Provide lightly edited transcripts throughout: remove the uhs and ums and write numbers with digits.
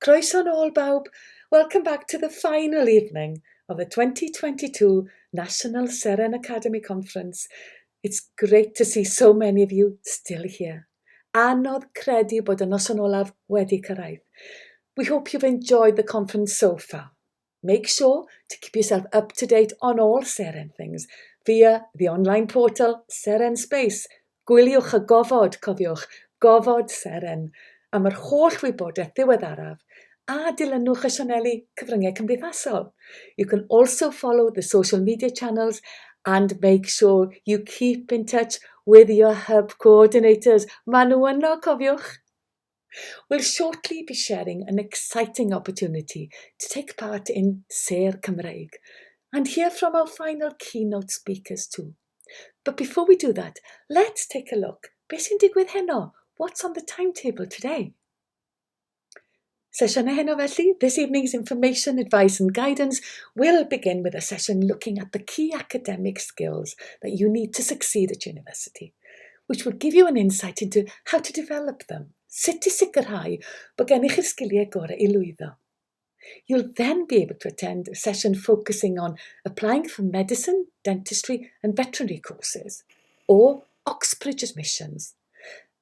Croeso nôl bawb. Welcome back to the final evening of the 2022 National Seren Academy Conference. It's great to see so many of you still here. Anodd credu bod y noson olaf wedi cyrraedd. We hope you've enjoyed the conference so far. Make sure to keep yourself up to date on all Seren things via the online portal Seren Space. Gwyliwch y gofod, cofiwch, gofod Seren, am yr holl wybodaeth ddiweddaraf a dilynwch y sianeli cyfryngau cymdeithasol. You can also follow the social media channels and make sure you keep in touch with your hub coordinators. Maen nhw yno, cofiwch. We'll shortly be sharing an exciting opportunity to take part in Ser Cymreig and hear from our final keynote speakers too. But before we do that, let's take a look. Beth sy'n digwydd heno? What's on the timetable today? Sesiynau heno felly, this evening's information, advice and guidance will begin with a session looking at the key academic skills that you need to succeed at university, which will give you an insight into how to develop them. Sut I sicrhau bod gennych chi'r sgiliau gorau I lwyddo. You'll then be able to attend a session focusing on applying for medicine, dentistry and veterinary courses, or Oxbridge admissions.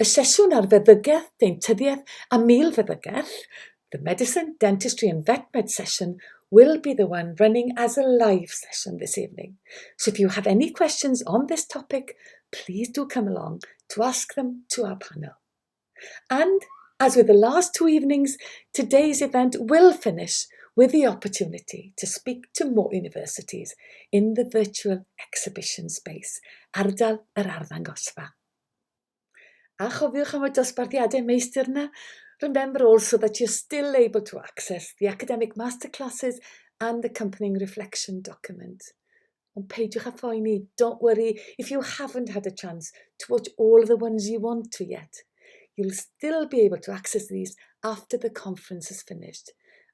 Y sesiwn ar feddygaeth, deintydiaeth a milfeddygaeth, the medicine, dentistry and vet med session will be the one running as a live session this evening. So if you have any questions on this topic, please do come along to ask them to our panel. And as with the last two evenings, today's event will finish with the opportunity to speak to more universities in the virtual exhibition space, Ardal yr Arddangosfa. A chofiwch am y dosbarthiadau meistr yna. Remember also that you're still able to access the academic masterclasses and accompanying reflection document. Ond peidiwch â phoeni, don't worry if you haven't had a chance to watch all of the ones you want to yet. You'll still be able to access these after the conference is finished.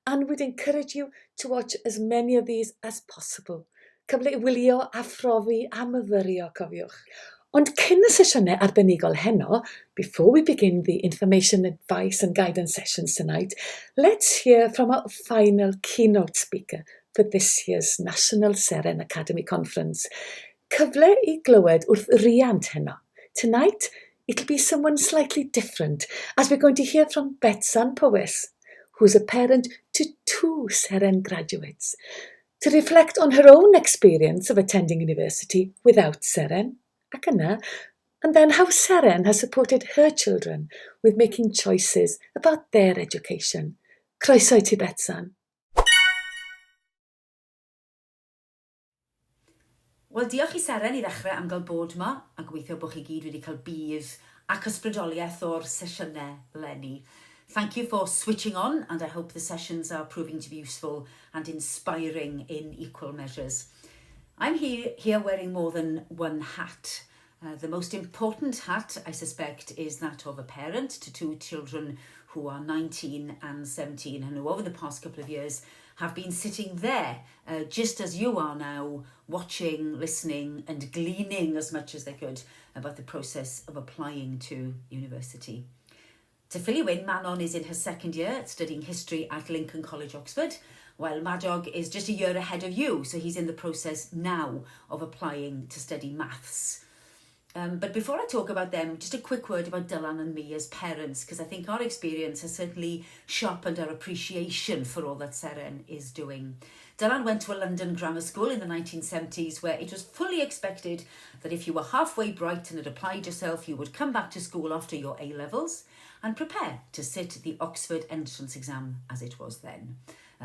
And we'd encourage you to watch as many of these as possible. Cyfle I wylio a phrofi a myfyrio, cofiwch. Ond cyn y sesiynau arbenigol heno, before we begin the information, advice and guidance sessions tonight, let's hear from our final keynote speaker for this year's National Seren Academy Conference. Cyfle I glywed wrth riant heno. Tonight, it'll be someone slightly different, as we're going to hear from Betsan Powys, who's a parent to two Seren graduates, to reflect on her own experience of attending university without Seren, ac yna, and then how Seren has supported her children with making choices about their education. Croeso I ti, Betsan. Wel, diolch I Seren I ddechrau am gael bod yma, a gobeithio bod chi gyd wedi cael bydd ac ysbrydoliaeth o'r sesiynau leni. Thank you for switching on, and I hope the sessions are proving to be useful and inspiring in equal measures. I'm here wearing more than one hat. The most important hat, I suspect, is that of a parent to two children who are 19 and 17 and who over the past couple of years have been sitting there, just as you are now, watching, listening and gleaning as much as they could about the process of applying to university. To fill you in, Manon is in her second year studying history at Lincoln College, Oxford, while Madog is just a year ahead of you, so he's in the process now of applying to study maths. But before I talk about them, just a quick word about Dylan and me as parents, because I think our experience has certainly sharpened our appreciation for all that Seren is doing. Dylan went to a London grammar school in the 1970s where it was fully expected that if you were halfway bright and had applied yourself, you would come back to school after your A-levels and prepare to sit the Oxford entrance exam as it was then.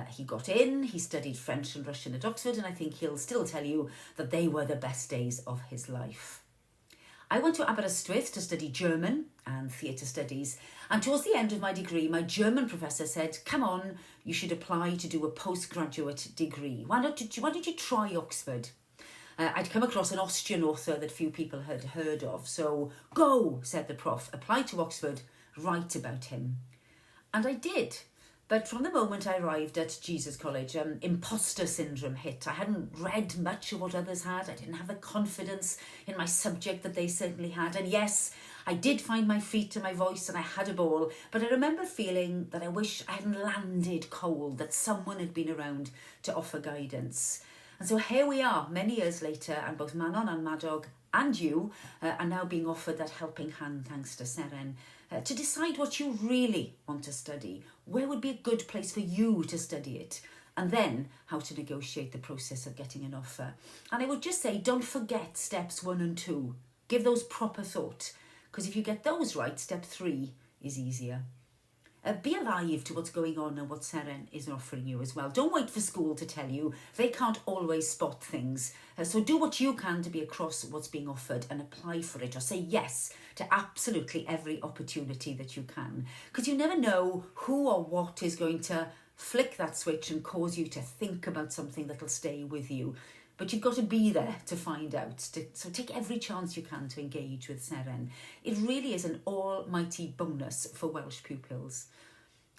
He got in, he studied French and Russian at Oxford, and I think he'll still tell you that they were the best days of his life. I went to Aberystwyth to study German and theatre studies, and towards the end of my degree, my German professor said, come on, you should apply to do a postgraduate degree. Why don't you try Oxford? I'd come across an Austrian author that few people had heard of, so go, said the prof, apply to Oxford, write about him. And I did. But from the moment I arrived at Jesus College, imposter syndrome hit. I hadn't read much of what others had. I didn't have the confidence in my subject that they certainly had. And yes, I did find my feet and my voice and I had a ball, but I remember feeling that I wish I hadn't landed cold, that someone had been around to offer guidance. And so here we are, many years later, and both Manon and Madog and you are now being offered that helping hand thanks to Seren, to decide what you really want to study, where would be a good place for you to study it, and then how to negotiate the process of getting an offer. And I would just say, don't forget steps 1 and 2. Give those proper thought, because if you get those right, step 3 is easier. Be alive to what's going on and what Seren is offering you as well. Don't wait for school to tell you. They can't always spot things. So do what you can to be across what's being offered and apply for it, or say yes to absolutely every opportunity that you can. Because you never know who or what is going to flick that switch and cause you to think about something that'll stay with you. But you've got to be there to find out. So take every chance you can to engage with Seren. It really is an almighty bonus for Welsh pupils.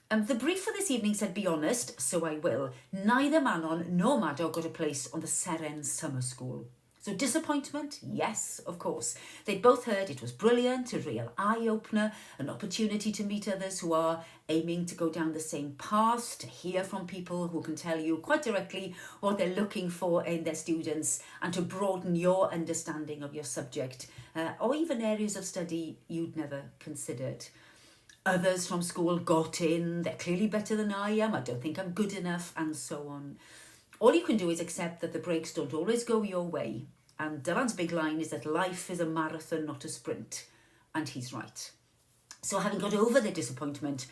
The brief for this evening said, be honest, so I will. Neither Manon nor Madog got a place on the Seren summer school. So disappointment? Yes, of course. They'd both heard it was brilliant, a real eye-opener, an opportunity to meet others who are aiming to go down the same path, to hear from people who can tell you quite directly what they're looking for in their students, and to broaden your understanding of your subject, or even areas of study you'd never considered. Others from school got in, they're clearly better than I am, I don't think I'm good enough, and so on. All you can do is accept that the breaks don't always go your way. And Dylan's big line is that life is a marathon, not a sprint. And he's right. So having got over the disappointment,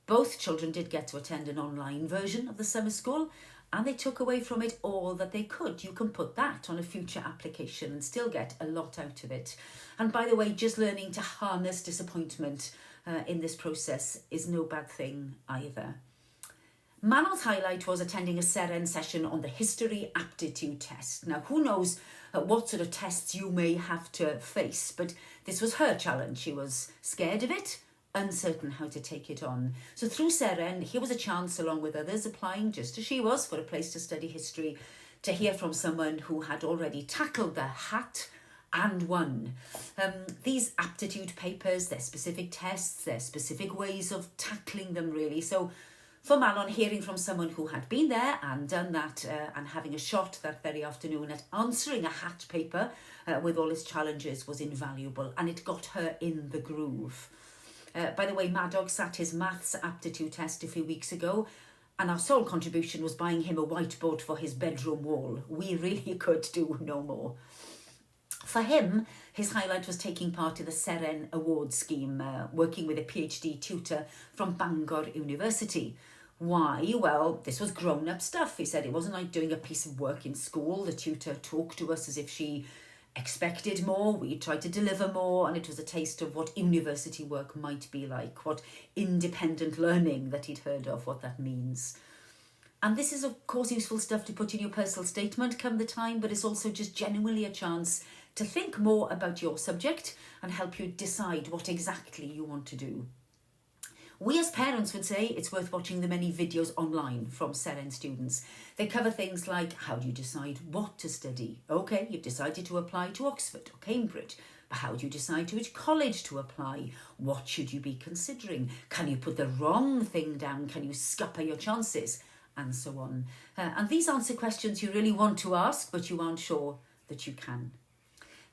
both children did get to attend an online version of the summer school, and they took away from it all that they could. You can put that on a future application and still get a lot out of it. And by the way, just learning to harness disappointment in this process is no bad thing either. Manon's highlight was attending a Seren session on the history aptitude test. Now, who knows what sort of tests you may have to face, but this was her challenge. She was scared of it, uncertain how to take it on. So through Seren, here was a chance, along with others applying just as she was for a place to study history, to hear from someone who had already tackled the hat and won. These aptitude papers, their specific tests, their specific ways of tackling them really. So for Manon, hearing from someone who had been there and done that and having a shot that very afternoon at answering a hat paper with all its challenges was invaluable, and it got her in the groove. By the way, Madog sat his maths aptitude test a few weeks ago, and our sole contribution was buying him a whiteboard for his bedroom wall. We really could do no more. For him, his highlight was taking part in the Seren Award scheme, working with a PhD tutor from Bangor University. Why? Well, this was grown-up stuff. He said it wasn't like doing a piece of work in school. The tutor talked to us as if she expected more. We tried to deliver more, and it was a taste of what university work might be like, what independent learning that he'd heard of, what that means. And this is, of course, useful stuff to put in your personal statement come the time, but it's also just genuinely a chance to think more about your subject and help you decide what exactly you want to do. We as parents would say it's worth watching the many videos online from Seren students. They cover things like, how do you decide what to study? Okay, you've decided to apply to Oxford or Cambridge, but how do you decide to which college to apply? What should you be considering? Can you put the wrong thing down? Can you scupper your chances? And so on. And these answer questions you really want to ask, but you aren't sure that you can.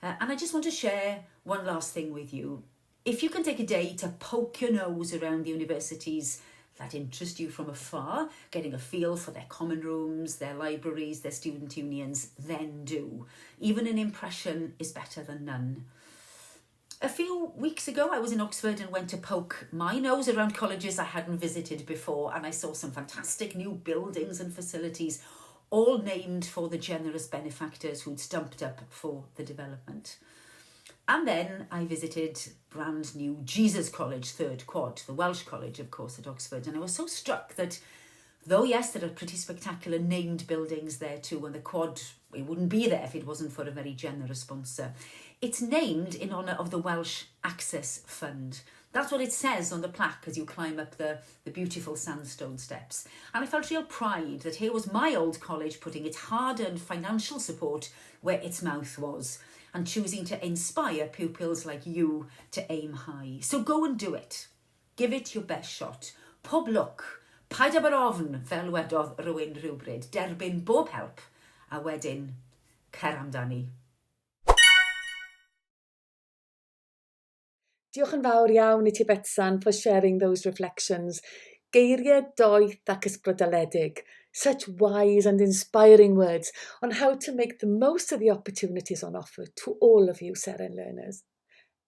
And I just want to share one last thing with you. If you can take a day to poke your nose around the universities that interest you from afar, getting a feel for their common rooms, their libraries, their student unions, then do. Even an impression is better than none. A few weeks ago, I was in Oxford and went to poke my nose around colleges I hadn't visited before, and I saw some fantastic new buildings and facilities, all named for the generous benefactors who'd stumped up for the development. And then I visited brand new Jesus College, third quad, the Welsh College, of course, at Oxford, and I was so struck that though, yes, there are pretty spectacular named buildings there too, and the quad, it wouldn't be there if it wasn't for a very generous sponsor. It's named in honour of the Welsh Access Fund. That's what it says on the plaque as you climb up the beautiful sandstone steps. And I felt real pride that here was my old college putting its hard-earned financial support where its mouth was. and choosing to inspire pupils like you to aim high. So go and do it. Give it your best shot. Pob lwc. Paid â bar ofn, fel wedodd rhywun rhywbryd. Derbyn bob help, a wedyn, cer amdani. Diolch yn fawr iawn I ti Betsan for sharing those reflections. Geiriau doeth ac ysbrydoledig. Such wise and inspiring words on how to make the most of the opportunities on offer to all of you Seren learners.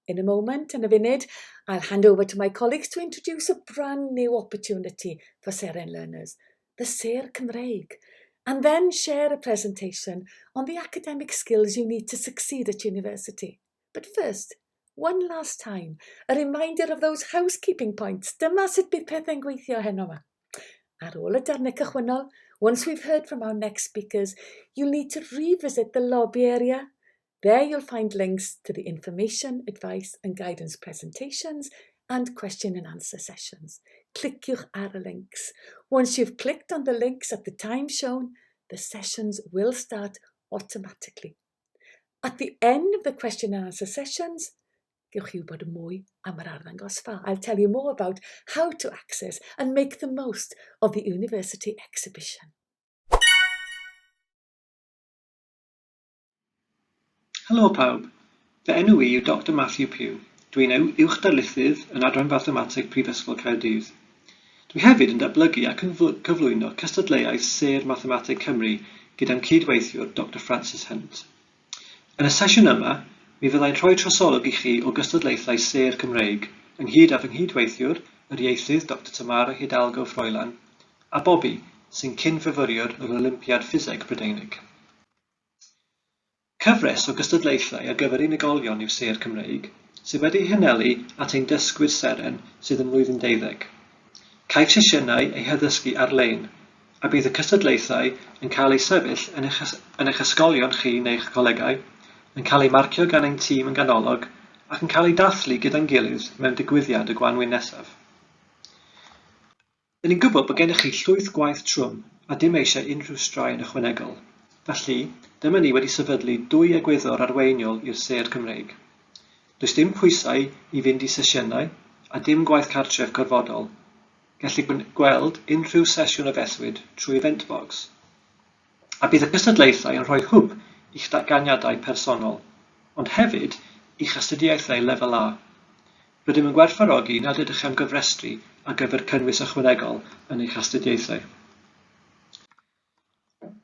In a moment, in a funud, I'll hand over to my colleagues to introduce a brand new opportunity for Seren learners, the Ser Cymreig, and then share a presentation on the academic skills you need to succeed at university. But first, one last time, a reminder of those housekeeping points. Dyma sut bydd pethau'n gweithio heno yma. Ar ôl y darnau cychwynnol, once we've heard from our next speakers, you'll need to revisit the lobby area. There you'll find links to the information, advice and guidance presentations and question and answer sessions. Cliciwch ar y links. Once you've clicked on the links at the time shown, the sessions will start automatically. At the end of the question and answer sessions, gewch chi wybod mwy am yr arddangosfa. I'll tell you more about how to access and make the most of the university exhibition. Helo pawb, fy enw I yw Dr Matthew Pugh. Dwi'n uwchdarlithydd yn adran Mathematig Prifysgol Caerdydd. Dwi hefyd yn datblygu ac yn cyflwyno cystadleuaeth Ser Mathematig Cymru gyda'n cydweithiwr Dr Francis Hunt. Yn y sesiwn yma, mi fyddai'n rhoi trosolwg I chi o gystadlaethau Ser Cymreig ynghyd â fy nghydweithiwr, yr ieithydd Dr Tamara Hidalgo Froilan, a Bobby, sy'n cyn-fyfyriwr yr Olympiad Ffiseg Brydeinig. Cyfres o gystadlaethau ar gyfer unigolion yw Ser Cymreig, sydd wedi'i hanelu at ein dysgwyr Seren sydd yn flwyddyn 12. Caiff sesiynau eu haddysgu ar-lein, a bydd y cystadlaethau yn cael eu sefyll yn eich ysgolion chi neu'ch colegau, yn cael ei marcio gan ein tîm yn ganolog ac yn cael ei dathlu gyda'n gilydd mewn digwyddiad y Gwanwyn nesaf. Dyn ni'n gwybod bod gennych chi llwyth gwaith trwm a dim eisiau unrhyw straen ychwanegol. Felly, dyma ni wedi sefydlu 2 egwyddor arweiniol i'r Ser Cymreig. Does dim pwysau I fynd I sesiynau a dim gwaith cartref gorfodol. Gallwch gweld unrhyw sesiwn o fethwyd trwy Eventbox. A bydd y cystadlaethau yn rhoi hwb i'ch datganiadau personol, ond hefyd i'ch astudiaethau lefel A. Rydym yn gwerthfawrogi nad ydych am gyfrestru ar gyfer cynnwys ychwanegol yn eich astudiaethau.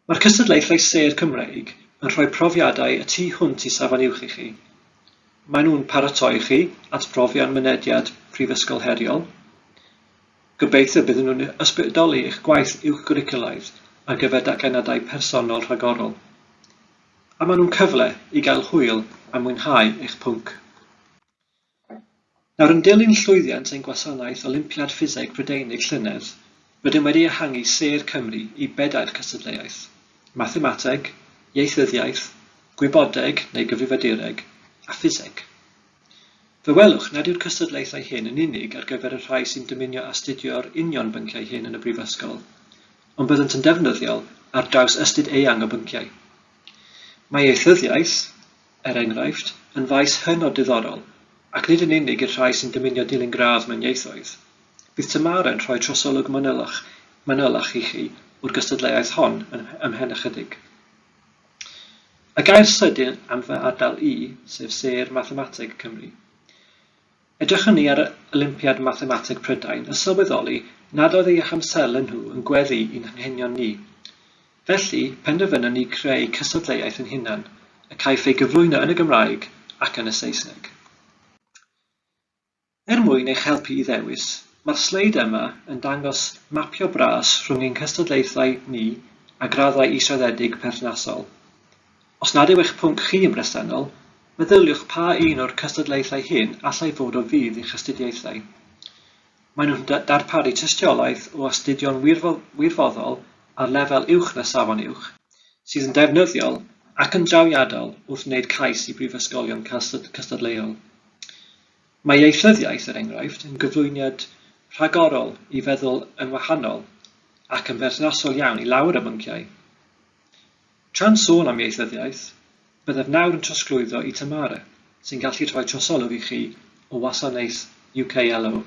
Mae'r cystadlaethau Ser Cymreig yn rhoi profiadau y tu hwnt I safon uwch I chi. Maen nhw'n paratoi chi at brofion mynediad prifysgol heriol. Gobeithio byddwn nhw'n ysbrydoli eich gwaith uwch-gwricwlaidd ar gyfer datganiadau personol rhagorol. A maen nhw'n cyfle I gael hwyl a mwynhau eich pwnc. Nawr yn dilyn llwyddiant ein gwasanaeth Olympiad Ffiseg Brydeinig llynedd, rydym wedi ehangu Ser Cymru I 4 cystadleuaeth: mathemateg, ieithyddiaeth, gwybodeg neu gyfrifiadureg, a ffiseg. Fe welwch nad yw'r cystadlaethau hyn yn unig ar gyfer y rhai sy'n dymunio astudio'r union bynciau hyn yn y brifysgol, ond byddant yn defnyddiol ar draws ystod eang o bynciau. Mae ieithyddiaeth, enghraifft, yn faes hynod diddorol, ac nid yn unig i'r rhai sy'n dymunio dilyn gradd mewn ieithoedd. Bydd Tamara yn rhoi trosolwg manylach I chi o'r gystadleuaeth hon ymhen ychydig. Y gair sydyn am fy ardal I, sef Ser Mathematig Cymru. Edrychwn ni ar y Olympiad Mathematig Prydain a sylweddoli nad oedd ei hamselen nhw yn gweddu i'n anghenion ni. Felly, penderfynon ni creu cystadleuaeth yn hunan, y caiff ei gyflwyno yn y Gymraeg ac yn y Saesneg. Mwyn eich helpu I ddewis, mae'r sleid yma yn dangos mapio bras rhwng ein cystadlaethau ni a graddau israddedig perthnasol. Os nad yw eich pwnc chi yn bresennol, meddyliwch pa un o'r cystadlaethau hyn allai fod o fydd i'ch astudiaethau. Maen nhw'n darparu tystiolaeth o astudion wirfoddol ar lefel uwch na safon uwch, sydd yn defnyddiol ac yn drawiadol wrth wneud cais I brifysgolion cystadleuol. Mae ieithyddiaeth, enghraifft, yn gyflwyniad rhagorol I feddwl yn wahanol ac yn berthnasol iawn I lawer y bynciau. Tra'n sôn am ieithyddiaeth, Byddaf nawr yn trosglwyddo I Tamara, sy'n gallu rhoi trosolwg I chi o wasanaeth UKLO.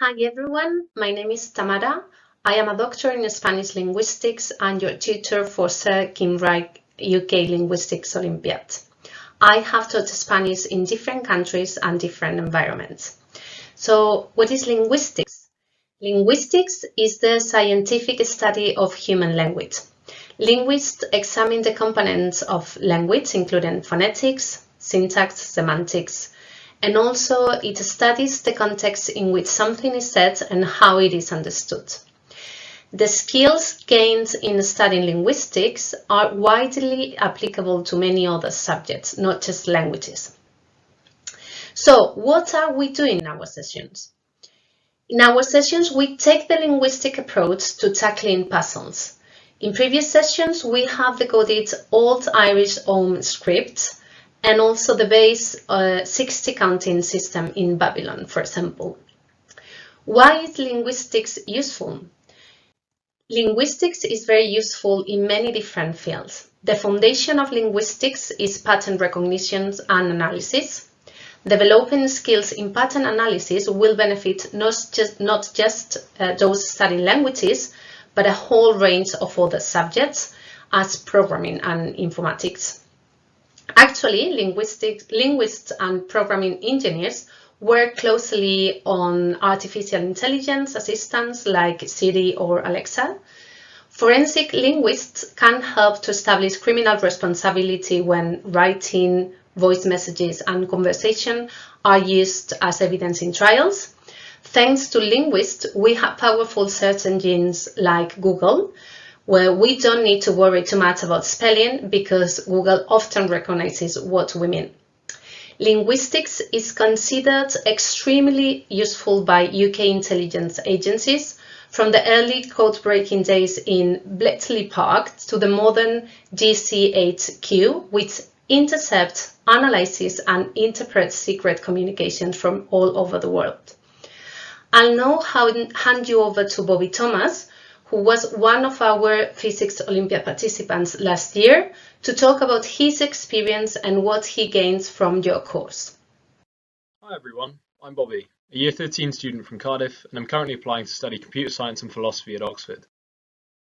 Hi everyone, my name is Tamara. I am a doctor in Spanish linguistics and your tutor for Sir Kimreich UK Linguistics Olympiad. I have taught Spanish in different countries and different environments. So what is linguistics? Linguistics is the scientific study of human language. Linguists examine the components of language, including phonetics, syntax, semantics, and also it studies the context in which something is said and how it is understood. The skills gained in studying linguistics are widely applicable to many other subjects, not just languages. So, what are we doing in our sessions? In our sessions, we take the linguistic approach to tackling puzzles. In previous sessions, we have decoded Old Irish Home scripts and also the base 60 counting system in Babylon, for example. Why is linguistics useful? Linguistics is very useful in many different fields. The foundation of linguistics is pattern recognition and analysis. Developing skills in pattern analysis will benefit not just those studying languages, but a whole range of other subjects as programming and informatics. Actually, linguists and programming engineers work closely on artificial intelligence assistants like Siri or Alexa. Forensic linguists can help to establish criminal responsibility when writing, voice messages and conversation are used as evidence in trials. Thanks to linguists, we have powerful search engines like Google, where we don't need to worry too much about spelling because Google often recognizes what we mean. Linguistics is considered extremely useful by UK intelligence agencies, from the early code-breaking days in Bletchley Park to the modern GCHQ, which intercepts, analyzes, and interprets secret communications from all over the world. I'll now hand you over to Bobby Thomas, who was one of our Physics Olympiad participants last year, to talk about his experience and what he gains from your course. Hi everyone, I'm Bobby, a Year 13 student from Cardiff, and I'm currently applying to study Computer Science and Philosophy at Oxford.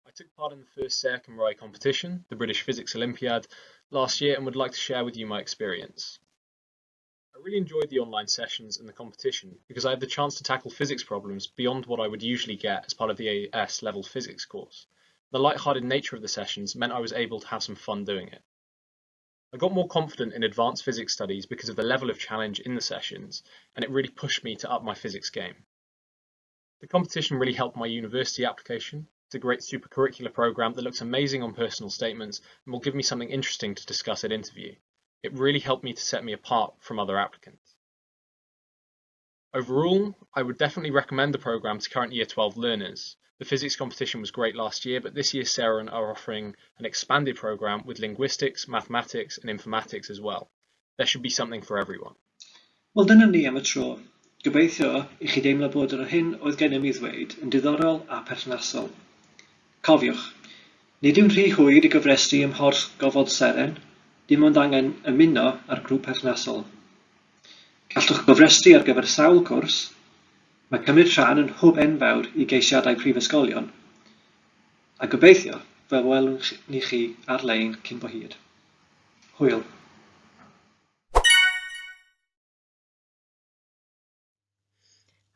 I took part in the first Seren competition, the British Physics Olympiad, last year and would like to share with you my experience. I really enjoyed the online sessions and the competition because I had the chance to tackle physics problems beyond what I would usually get as part of the AS level physics course. The light-hearted nature of the sessions meant I was able to have some fun doing it. I got more confident in advanced physics studies because of the level of challenge in the sessions, and it really pushed me to up my physics game. The competition really helped my university application. It's a great supercurricular program that looks amazing on personal statements and will give me something interesting to discuss at interview. It really helped me to set me apart from other applicants. Overall, I would definitely recommend the program to current Year 12 learners. The physics competition was great last year, but this year Seren are offering an expanded program with linguistics, mathematics and informatics as well. There should be something for everyone. Wel, dyna ni am y tro. Gobeithio I chi deimlo bod yr hyn oedd gennym I ddweud yn diddorol a perthnasol. Cofiwch, nid yw'n rhy hwyr I gyfrestru ym mhorth gofod Seren, dim ond angen ymuno ar grŵp perthnasol. Gallwch gyfrestru ar gyfer sawl cwrs. Mae cymryd rhan yn hwb enfawr I geisiadau prifysgolion, a gobeithio fe welwn ni chi ar-lein cyn bo hir. Hwyl.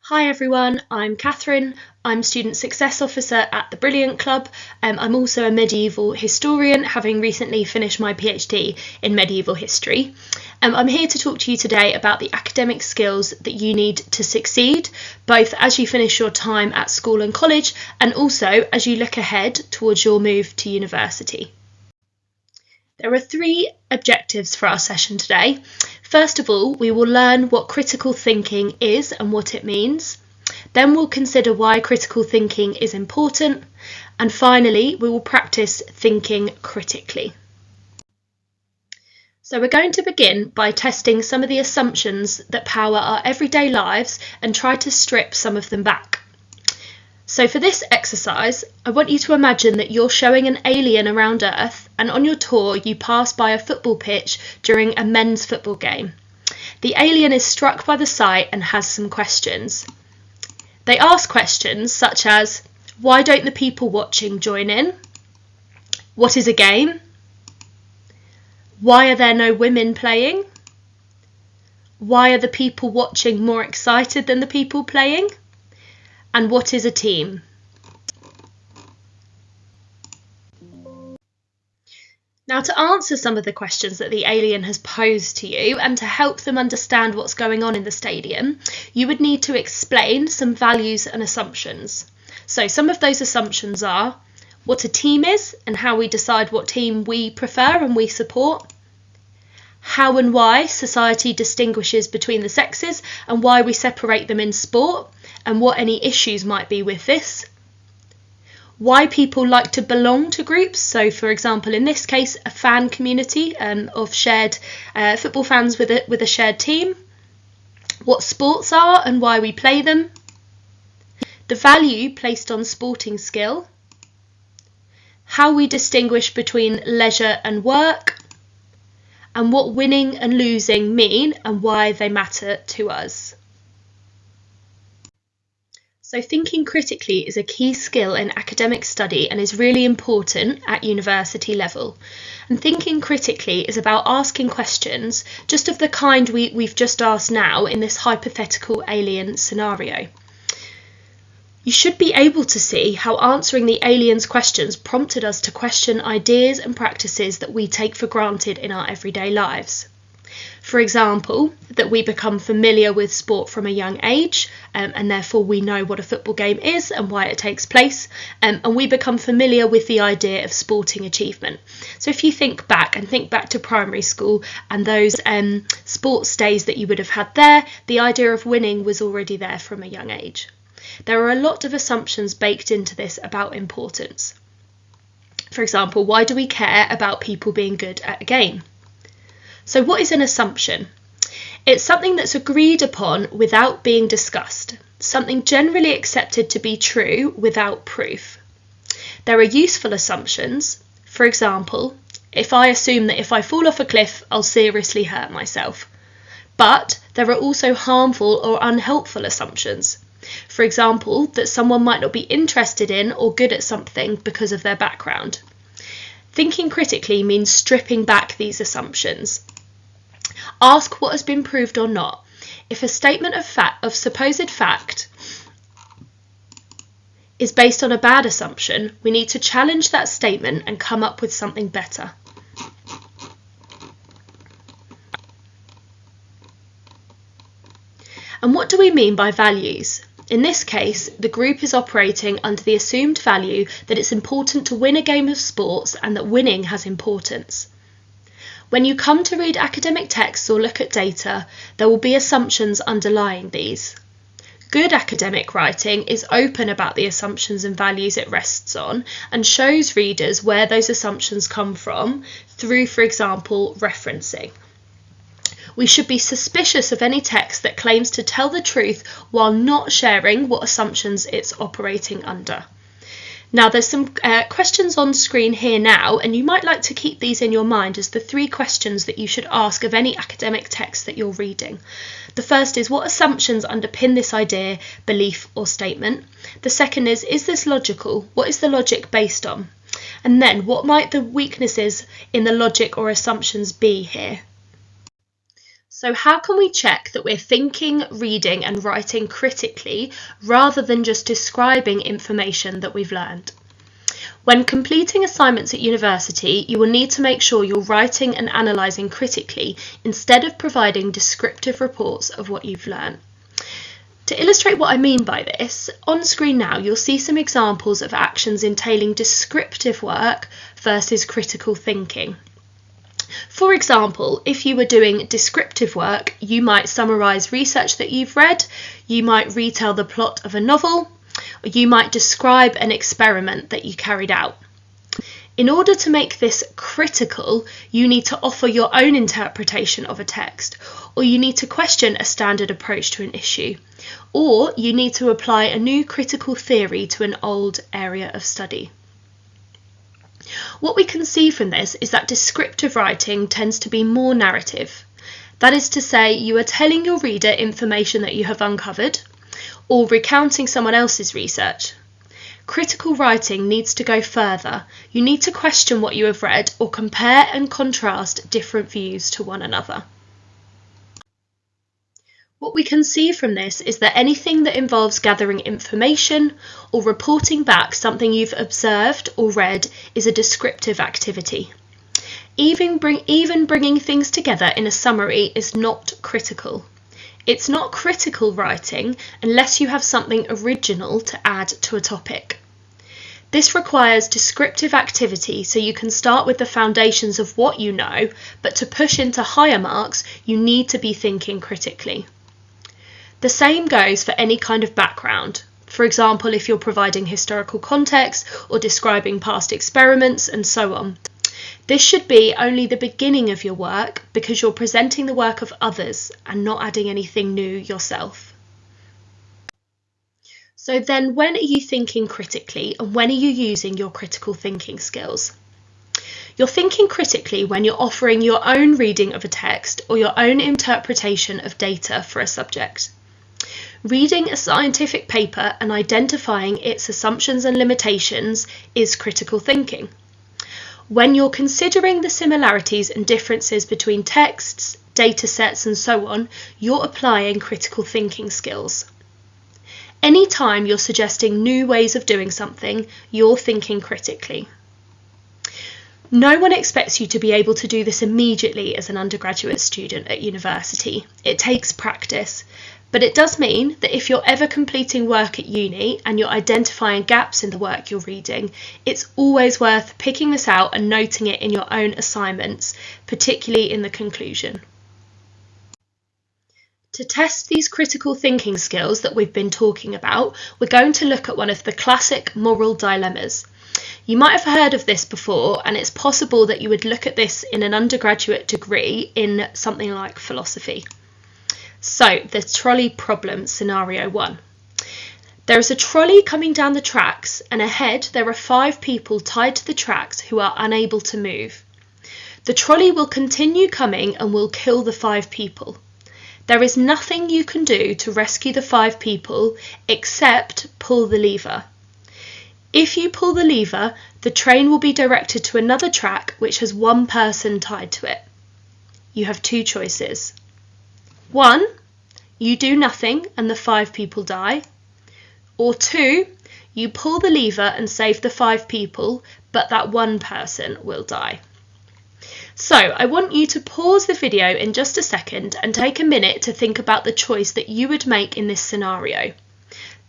Hi everyone, I'm Catherine. I'm Student Success Officer at the Brilliant Club. I'm also a medieval historian, having recently finished my PhD in medieval history. I'm here to talk to you today about the academic skills that you need to succeed, both as you finish your time at school and college, and also as you look ahead towards your move to university. There are 3 objectives for our session today. First of all, we will learn what critical thinking is and what it means. Then we'll consider why critical thinking is important. And finally, we will practice thinking critically. So we're going to begin by testing some of the assumptions that power our everyday lives and try to strip some of them back. So for this exercise, I want you to imagine that you're showing an alien around Earth, and on your tour you pass by a football pitch during a men's football game. The alien is struck by the sight and has some questions. They ask questions such as, why don't the people watching join in? What is a game? Why are there no women playing? Why are the people watching more excited than the people playing? And what is a team? Now, to answer some of the questions that the alien has posed to you and to help them understand what's going on in the stadium, you would need to explain some values and assumptions. So some of those assumptions are what a team is and how we decide what team we prefer and we support, how and why society distinguishes between the sexes and why we separate them in sport, and what any issues might be with this. Why people like to belong to groups, so for example in this case a fan community of shared football fans with a shared team. What sports are and why we play them. The value placed on sporting skill. How we distinguish between leisure and work. And what winning and losing mean and why they matter to us. So thinking critically is a key skill in academic study and is really important at university level. And thinking critically is about asking questions just of the kind we've just asked now in this hypothetical alien scenario. You should be able to see how answering the alien's questions prompted us to question ideas and practices that we take for granted in our everyday lives. For example, that we become familiar with sport from a young age, and therefore we know what a football game is and why it takes place, and we become familiar with the idea of sporting achievement. So if you think back to primary school and those sports days that you would have had there, the idea of winning was already there from a young age. There are a lot of assumptions baked into this about importance. For example, why do we care about people being good at a game? So what is an assumption? It's something that's agreed upon without being discussed, something generally accepted to be true without proof. There are useful assumptions. For example, if I assume that if I fall off a cliff, I'll seriously hurt myself. But there are also harmful or unhelpful assumptions. For example, that someone might not be interested in or good at something because of their background. Thinking critically means stripping back these assumptions. Ask what has been proved or not. If a statement of supposed fact is based on a bad assumption, we need to challenge that statement and come up with something better. And what do we mean by values? In this case, the group is operating under the assumed value that it's important to win a game of sports and that winning has importance. When you come to read academic texts or look at data, there will be assumptions underlying these. Good academic writing is open about the assumptions and values it rests on and shows readers where those assumptions come from through, for example, referencing. We should be suspicious of any text that claims to tell the truth while not sharing what assumptions it's operating under. Now there's some questions on screen here now, and you might like to keep these in your mind as the 3 questions that you should ask of any academic text that you're reading. The first is, what assumptions underpin this idea, belief or statement? The second is this logical? What is the logic based on? And then what might the weaknesses in the logic or assumptions be here? So how can we check that we're thinking, reading and writing critically rather than just describing information that we've learned? When completing assignments at university, you will need to make sure you're writing and analysing critically instead of providing descriptive reports of what you've learned. To illustrate what I mean by this, on screen now you'll see some examples of actions entailing descriptive work versus critical thinking. For example, if you were doing descriptive work, you might summarise research that you've read, you might retell the plot of a novel, or you might describe an experiment that you carried out. In order to make this critical, you need to offer your own interpretation of a text, or you need to question a standard approach to an issue, or you need to apply a new critical theory to an old area of study. What we can see from this is that descriptive writing tends to be more narrative. That is to say, you are telling your reader information that you have uncovered, or recounting someone else's research. Critical writing needs to go further. You need to question what you have read or compare and contrast different views to one another. What we can see from this is that anything that involves gathering information or reporting back something you've observed or read is a descriptive activity. Even bringing things together in a summary is not critical. It's not critical writing unless you have something original to add to a topic. This requires descriptive activity, so you can start with the foundations of what you know, but to push into higher marks, you need to be thinking critically. The same goes for any kind of background. For example, if you're providing historical context or describing past experiments and so on. This should be only the beginning of your work because you're presenting the work of others and not adding anything new yourself. So then, when are you thinking critically and when are you using your critical thinking skills? You're thinking critically when you're offering your own reading of a text or your own interpretation of data for a subject. Reading a scientific paper and identifying its assumptions and limitations is critical thinking. When you're considering the similarities and differences between texts, data sets and so on, you're applying critical thinking skills. Anytime you're suggesting new ways of doing something, you're thinking critically. No one expects you to be able to do this immediately as an undergraduate student at university. It takes practice. But it does mean that if you're ever completing work at uni and you're identifying gaps in the work you're reading, it's always worth picking this out and noting it in your own assignments, particularly in the conclusion. To test these critical thinking skills that we've been talking about, we're going to look at one of the classic moral dilemmas. You might have heard of this before, and it's possible that you would look at this in an undergraduate degree in something like philosophy. So, the trolley problem, scenario 1. There is a trolley coming down the tracks, and ahead there are 5 people tied to the tracks who are unable to move. The trolley will continue coming and will kill the 5 people. There is nothing you can do to rescue the 5 people except pull the lever. If you pull the lever, the train will be directed to another track which has 1 person tied to it. You have 2 choices. 1, you do nothing and the 5 people die. Or 2, you pull the lever and save the 5 people, but that 1 person will die. So I want you to pause the video in just a second and take a minute to think about the choice that you would make in this scenario.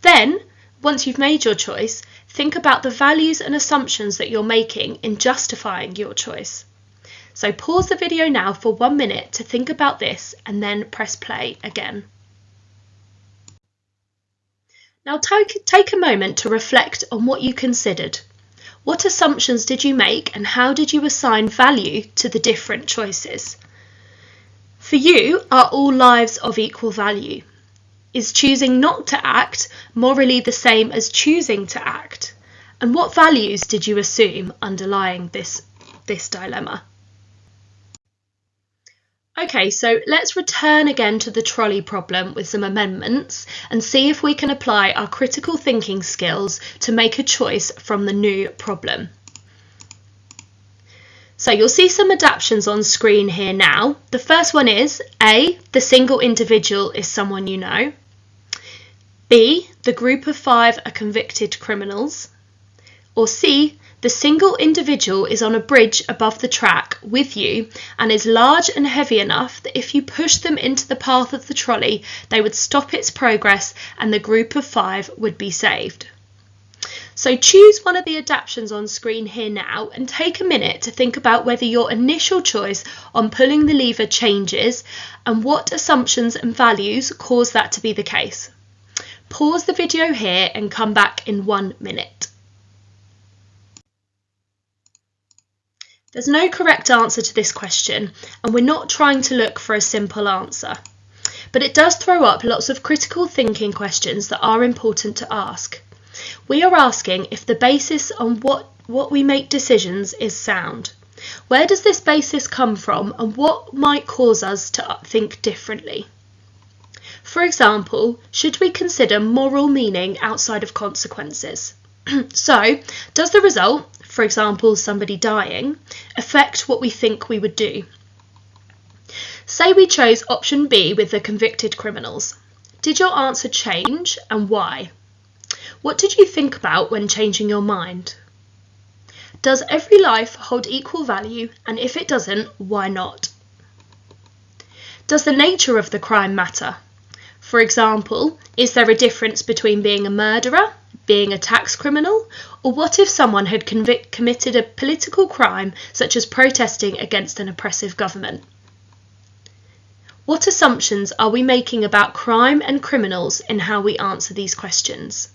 Then, once you've made your choice, think about the values and assumptions that you're making in justifying your choice. So pause the video now for 1 minute to think about this and then press play again. Now take a moment to reflect on what you considered. What assumptions did you make and how did you assign value to the different choices? For you, are all lives of equal value? Is choosing not to act morally the same as choosing to act? And what values did you assume underlying this dilemma? Okay, so let's return again to the trolley problem with some amendments and see if we can apply our critical thinking skills to make a choice from the new problem. So you'll see some adaptations on screen here now. The first one is A, the single individual is someone you know. B, the group of 5 are convicted criminals. Or C, the single individual is on a bridge above the track with you and is large and heavy enough that if you push them into the path of the trolley, they would stop its progress and the group of 5 would be saved. So choose one of the adaptations on screen here now and take a minute to think about whether your initial choice on pulling the lever changes and what assumptions and values cause that to be the case. Pause the video here and come back in 1 minute. There's no correct answer to this question, and we're not trying to look for a simple answer. But it does throw up lots of critical thinking questions that are important to ask. We are asking if the basis on what we make decisions is sound. Where does this basis come from, and what might cause us to think differently? For example, should we consider moral meaning outside of consequences? So, does the result, for example, somebody dying, affect what we think we would do? Say we chose option B with the convicted criminals. Did your answer change, and why? What did you think about when changing your mind? Does every life hold equal value, and if it doesn't, why not? Does the nature of the crime matter? For example, is there a difference between being a murderer, being a tax criminal, or what if someone had committed a political crime such as protesting against an oppressive government? What assumptions are we making about crime and criminals in how we answer these questions?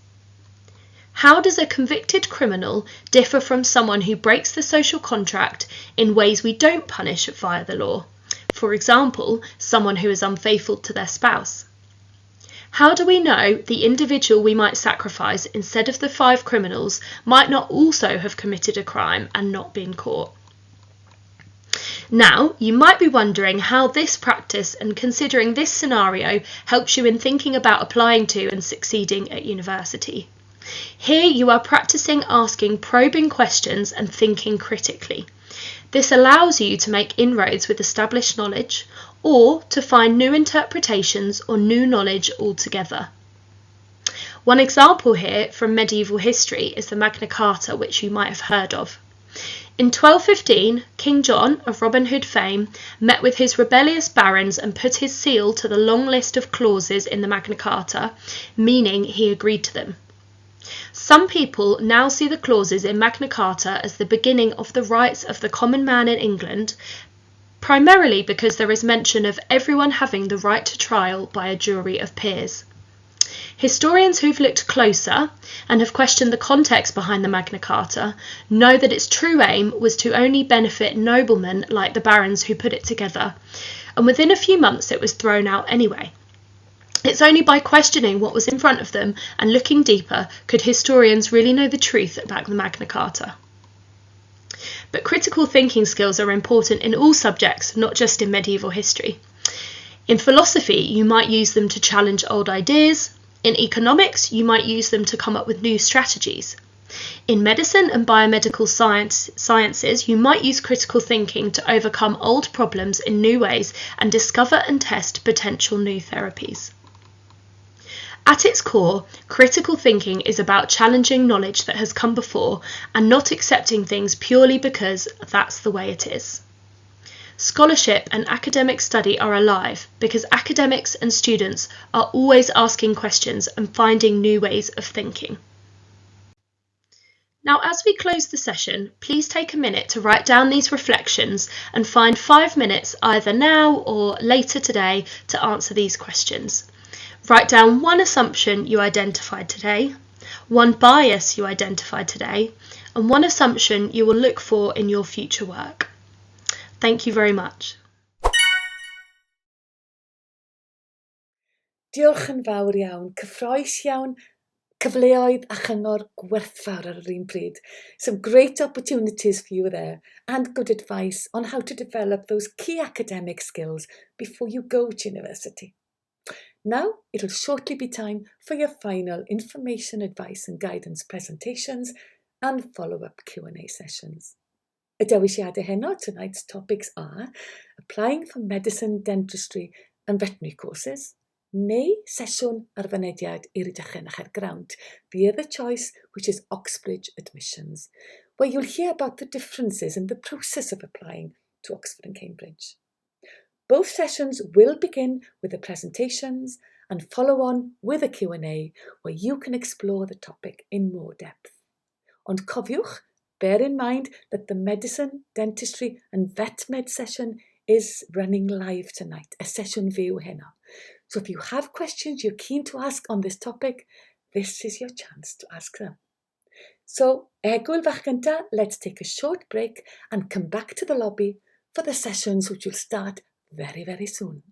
How does a convicted criminal differ from someone who breaks the social contract in ways we don't punish via the law? For example, someone who is unfaithful to their spouse. How do we know the individual we might sacrifice instead of the 5 criminals might not also have committed a crime and not been caught? Now, you might be wondering how this practice and considering this scenario helps you in thinking about applying to and succeeding at university. Here you are practicing asking probing questions and thinking critically. This allows you to make inroads with established knowledge or to find new interpretations or new knowledge altogether. One example here from medieval history is the Magna Carta, which you might have heard of. In 1215, King John of Robin Hood fame met with his rebellious barons and put his seal to the long list of clauses in the Magna Carta, meaning he agreed to them. Some people now see the clauses in Magna Carta as the beginning of the rights of the common man in England, primarily because there is mention of everyone having the right to trial by a jury of peers. Historians who've looked closer and have questioned the context behind the Magna Carta know that its true aim was to only benefit noblemen like the barons who put it together, and within a few months it was thrown out anyway. It's only by questioning what was in front of them and looking deeper could historians really know the truth about the Magna Carta. But critical thinking skills are important in all subjects, not just in medieval history. In philosophy, you might use them to challenge old ideas. In economics, you might use them to come up with new strategies. In medicine and biomedical sciences, you might use critical thinking to overcome old problems in new ways and discover and test potential new therapies. At its core, critical thinking is about challenging knowledge that has come before and not accepting things purely because that's the way it is. Scholarship and academic study are alive because academics and students are always asking questions and finding new ways of thinking. Now, as we close the session, please take a minute to write down these reflections and find 5 minutes either now or later today to answer these questions. Write down one assumption you identified today, one bias you identified today, and one assumption you will look for in your future work. Thank you very much. Diolch yn fawr iawn, cyffroes iawn, cyfleoedd a chyngor gwerthfawr ar yr un pryd. Some great opportunities for you there and good advice on how to develop those key academic skills before you go to university. Now, it'll shortly be time for your final information, advice and guidance presentations and follow-up Q&A sessions. Y dewisiadau heno, tonight's topics are applying for medicine, dentistry and veterinary courses, neu sesiwn arfynediad i'r dechrau ar ground via the choice, which is Oxbridge admissions, where you'll hear about the differences in the process of applying to Oxford and Cambridge. Both sessions will begin with the presentations and follow on with a Q&A where you can explore the topic in more depth. Ond cofiwch, bear in mind that the medicine, dentistry and vet med session is running live tonight, a session fyw heno. So if you have questions you're keen to ask on this topic, this is your chance to ask them. So, gwyl fach gynta, let's take a short break and come back to the lobby for the sessions which will start very, very soon.